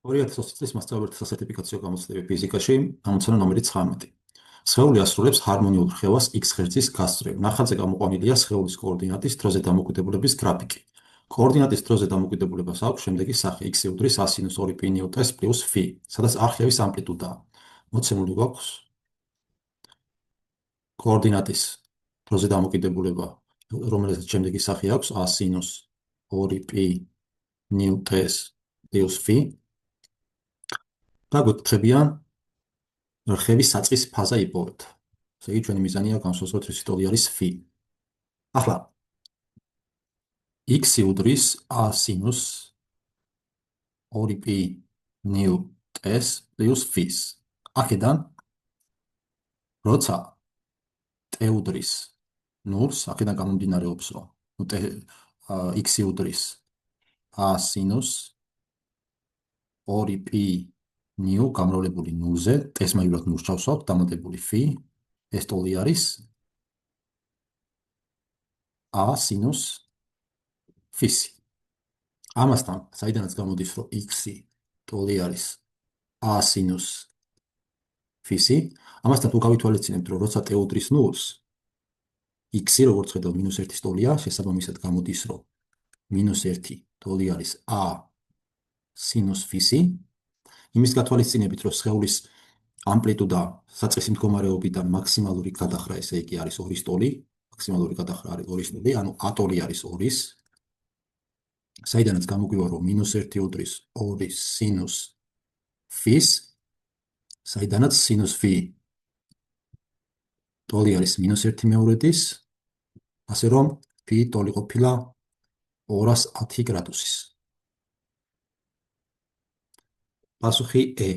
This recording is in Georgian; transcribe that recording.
2020 წლის მასწავლებლთა სასერტიფიკაციო გამოცდილების ფიზიკაში ამოცანა ნომერი 19. სხეული ასრულებს ჰარმონიულ რხევას x ღერძის გასწვრივ. ნახატზე გამოყვანილია სხეულის კოორდინატის დროზე დამოკიდებულების გრაფიკი. კოორდინატის დროზე დამოკიდებულებას აქვს შემდეგი სახე: x უდრის a სინუს 2π ნიუტეს პლუს φ, სადაც არხევის ამპლიტუდაა. მოცემული გვაქვს კოორდინატის დროზე დამოკიდებულება, რომელსაც შემდეგი სახე აქვს a სინუს 2π ნიუტეს პლუს φ. და გვეკითხებიან რხევის საწყის ფაზა იპოვეთ. ესე იგი, ჩვენი მიზანია განსაზღვროთ რისი ტოლი არის φ. ახლა x უდრის a სინუს 2π ნიუტეს პლუს φ-ს. აქედან როცა t უდრის 0-ს, აქედან გამომდინარეობს, რომ x უდრის a სინუს 2π ნიუ გამრავლებული 0-ზე, t-ს მაგივრად 0-ს ჩავსვავთ, დამატებული φ, ეს ტოლი არის a სინუს φ-ს. ამასთან, საიდანაც გამოდის, რომ x-ი ტოლი არის a სინუს φ-ი, ამასთან თუ გავითვალისწინებთ, რომ როცა t უდრის 0-ს, x-ი, როგორც ხედავთ, -1-ის ტოლია, შესაბამისად გამოდის, რომ -1 ტოლი არის a სინუს φ-ი. იმის გათვალისწინებით, რომ სხეულის ამპლიტუდა საწყისი მდგომარეობიდან მაქსიმალური გადახრა, ესე იგი არის 2-ის ტოლი, მაქსიმალური გადახრა არის 2-ის ტოლი, ანუ a ტოლი არის 2-ის, საიდანაც გამოგვივა, რომ -1 უდრის 2 სინუს φ-ს, საიდანაც სინუს φ ტოლი არის -1/2-ის, ასე რომ φ ტოლი ყოფილა 210 გრადუსის. პასუხი E.